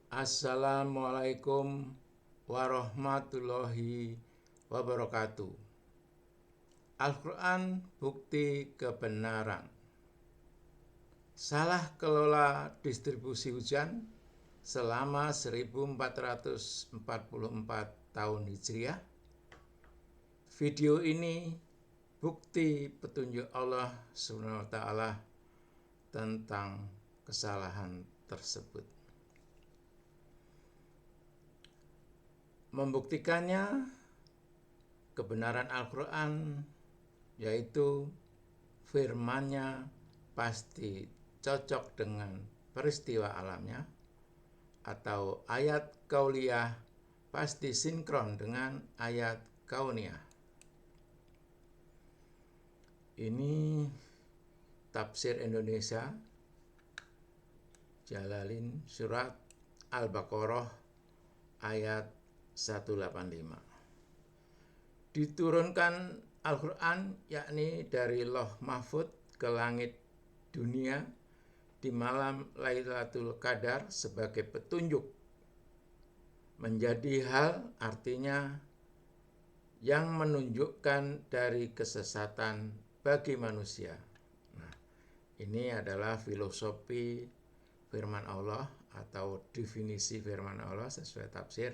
Assalamualaikum warahmatullahi wabarakatuh. Al-Quran bukti kebenaran. Salah kelola distribusi hujan selama 1444 tahun Hijriah. Video ini bukti petunjuk Allah SWT tentang kesalahan tersebut. Membuktikannya, kebenaran Al-Quran yaitu firman-Nya pasti cocok dengan peristiwa alamnya, atau ayat kauliyah pasti sinkron dengan ayat kauniyah. Ini tafsir Indonesia Jalalain surat Al-Baqarah ayat 185. Diturunkan Al-Quran yakni dari Lauh Mahfuz ke langit dunia di malam Lailatul Qadar sebagai petunjuk menjadi hal, artinya yang menunjukkan dari kesesatan bagi manusia. Nah, ini adalah filosofi firman Allah atau definisi firman Allah sesuai tafsir.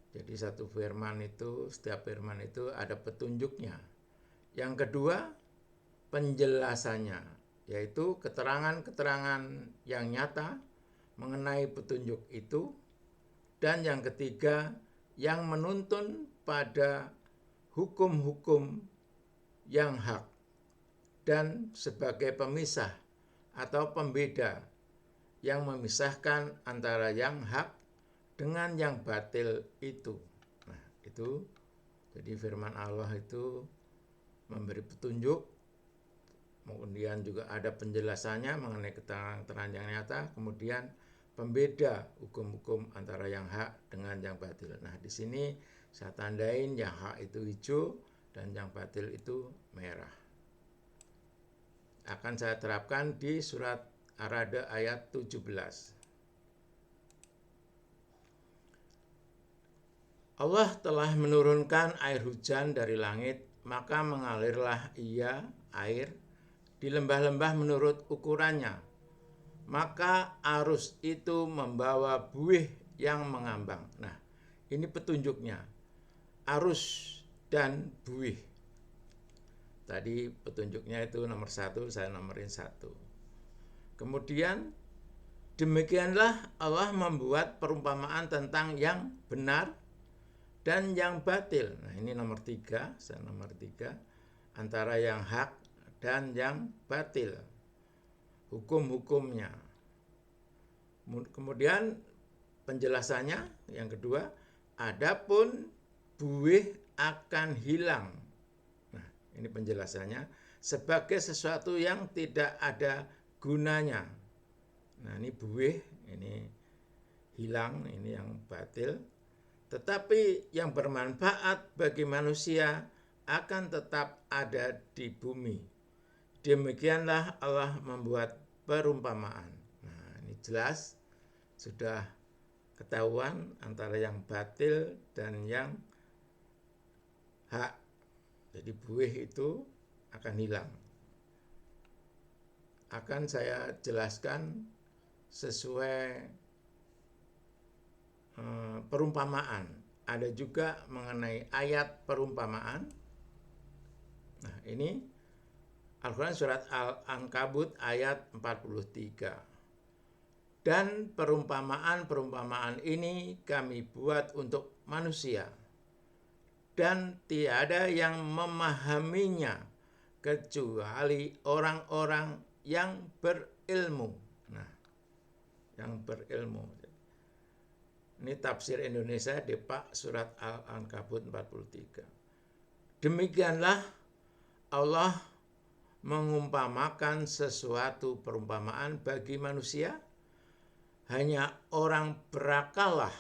Jadi setiap firman itu ada petunjuknya. Yang kedua, penjelasannya, yaitu keterangan-keterangan yang nyata mengenai petunjuk itu. Dan yang ketiga, yang menuntun pada hukum-hukum yang hak dan sebagai pemisah atau pembeda yang memisahkan antara yang hak dengan yang batil itu. Nah, itu jadi firman Allah itu memberi petunjuk, kemudian juga ada penjelasannya mengenai keterangan yang nyata, kemudian pembeda hukum-hukum antara yang hak dengan yang batil. Nah, di sini saya tandain yang hak itu hijau dan yang batil itu merah. Akan saya terapkan di surat Ar-Ra'd ayat 17. Allah telah menurunkan air hujan dari langit, maka mengalirlah ia air di lembah-lembah menurut ukurannya. Maka arus itu membawa buih yang mengambang. Nah, ini petunjuknya. Arus dan buih. Tadi petunjuknya itu nomor 1, saya nomorin 1. Kemudian, demikianlah Allah membuat perumpamaan tentang yang benar dan yang batil. Nah, ini nomor 3, saya nomor 3. Antara yang hak dan yang batil. Hukum-hukumnya. Kemudian penjelasannya yang kedua, adapun buih akan hilang. Nah, ini penjelasannya sebagai sesuatu yang tidak ada gunanya. Nah, ini buih, ini hilang, ini yang batil. Tetapi yang bermanfaat bagi manusia akan tetap ada di bumi. Demikianlah Allah membuat perumpamaan. Nah, ini jelas sudah ketahuan antara yang batil dan yang hak. Jadi buih itu akan hilang. Akan saya jelaskan sesuai perumpamaan. Ada juga mengenai ayat perumpamaan. Nah, ini Al-Quran surat Al-Ankabut ayat 43. Dan perumpamaan-perumpamaan ini kami buat untuk manusia. Dan tiada yang memahaminya kecuali orang-orang yang berilmu. Nah, yang berilmu. Ini tafsir Indonesia Depak surat Al-Ankabut 43. Demikianlah Allah mengumpamakan sesuatu perumpamaan bagi manusia, hanya orang berakalah.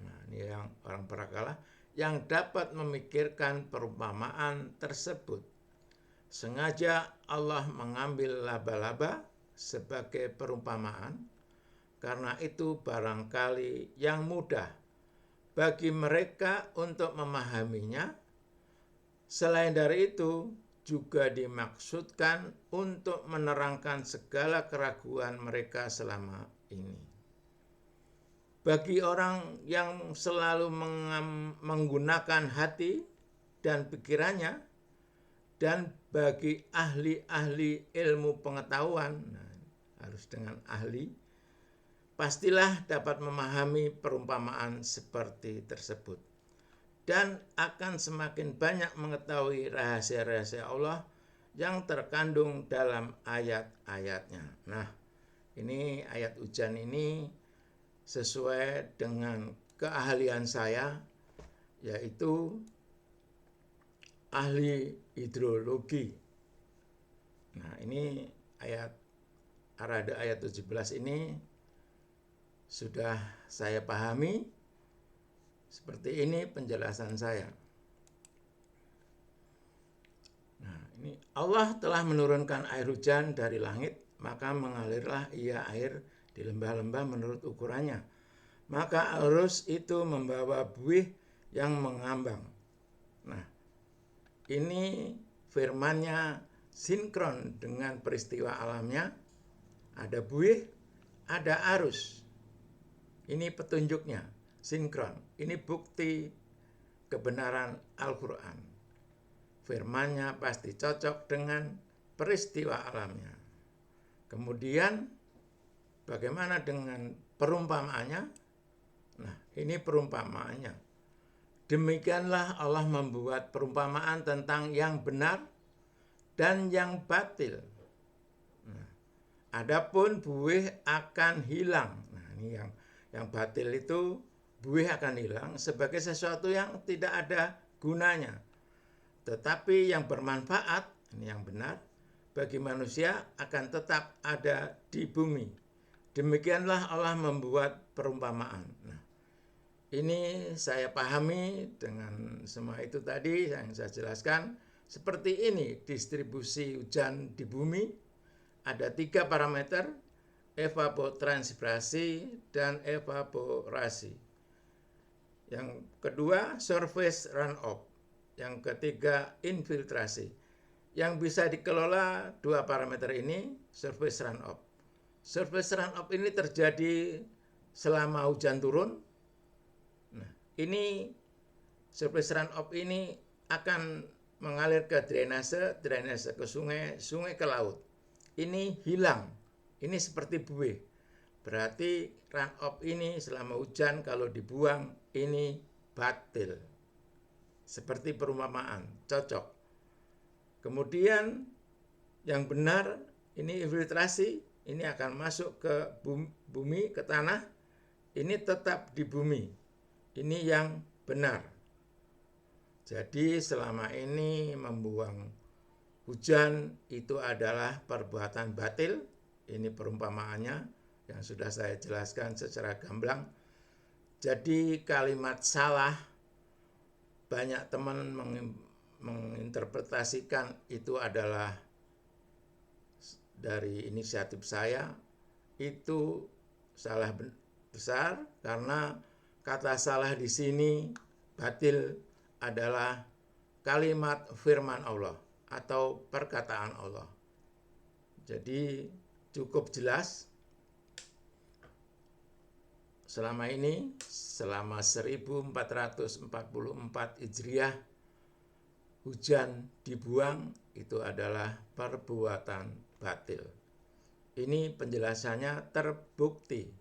Nah, ini yang orang berakalah yang dapat memikirkan perumpamaan tersebut. Sengaja Allah mengambil laba-laba sebagai perumpamaan Karena itu barangkali yang mudah bagi mereka untuk memahaminya. Selain dari itu, juga dimaksudkan untuk menerangkan segala keraguan mereka selama ini. Bagi orang yang selalu menggunakan hati dan pikirannya, dan bagi ahli-ahli ilmu pengetahuan, harus dengan ahli, pastilah dapat memahami perumpamaan seperti tersebut. Dan akan semakin banyak mengetahui rahasia-rahasia Allah yang terkandung dalam ayat-ayatnya. Nah, ini ayat hujan ini sesuai dengan keahlian saya, yaitu ahli hidrologi. Nah, ini ayat 17 ini sudah saya pahami. Seperti ini penjelasan saya. Nah, ini Allah telah menurunkan air hujan dari langit, maka mengalirlah ia air di lembah-lembah menurut ukurannya. Maka arus itu membawa buih yang mengambang. Nah, ini firman-Nya sinkron dengan peristiwa alamnya. Ada buih, ada arus. Ini petunjuknya, sinkron. Ini bukti kebenaran Al-Quran. Firman-Nya pasti cocok dengan peristiwa alamnya. Kemudian bagaimana dengan perumpamaannya? Nah, ini perumpamaannya. Demikianlah Allah membuat perumpamaan tentang yang benar dan yang batil. Nah, adapun buih akan hilang. Nah, ini yang batil itu, buih akan hilang sebagai sesuatu yang tidak ada gunanya. Tetapi yang bermanfaat, ini yang benar, bagi manusia akan tetap ada di bumi. Demikianlah Allah membuat perumpamaan. Nah, ini saya pahami dengan semua itu tadi yang saya jelaskan. Seperti ini distribusi hujan di bumi. Ada 3 parameter, evapotranspirasi dan evaporasi. Yang kedua, surface runoff. Yang ketiga, infiltrasi. Yang bisa dikelola 2 parameter ini, surface runoff. Surface runoff ini terjadi selama hujan turun. Nah, ini surface runoff ini akan mengalir ke drainase ke sungai, sungai ke laut. Ini hilang. Ini seperti buih. Berarti runoff ini selama hujan kalau dibuang ini batil. Seperti perumpamaan, cocok. Kemudian yang benar ini infiltrasi, ini akan masuk ke bumi, ke tanah. Ini tetap di bumi. Ini yang benar. Jadi selama ini membuang hujan itu adalah perbuatan batil. Ini perumpamaannya yang sudah saya jelaskan secara gamblang. Jadi kalimat salah, banyak teman menginterpretasikan itu adalah dari inisiatif saya. Itu salah besar karena kata salah di sini batil adalah kalimat firman Allah atau perkataan Allah. Jadi cukup jelas selama ini, selama 1444 Hijriah, hujan dibuang itu adalah perbuatan batil. Ini penjelasannya terbukti,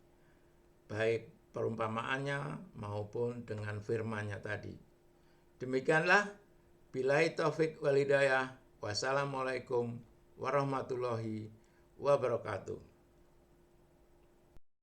baik perumpamaannya maupun dengan firman-Nya tadi. Demikianlah, billahi taufik wal hidayah. Wassalamualaikum warahmatullahi wabarakatuh.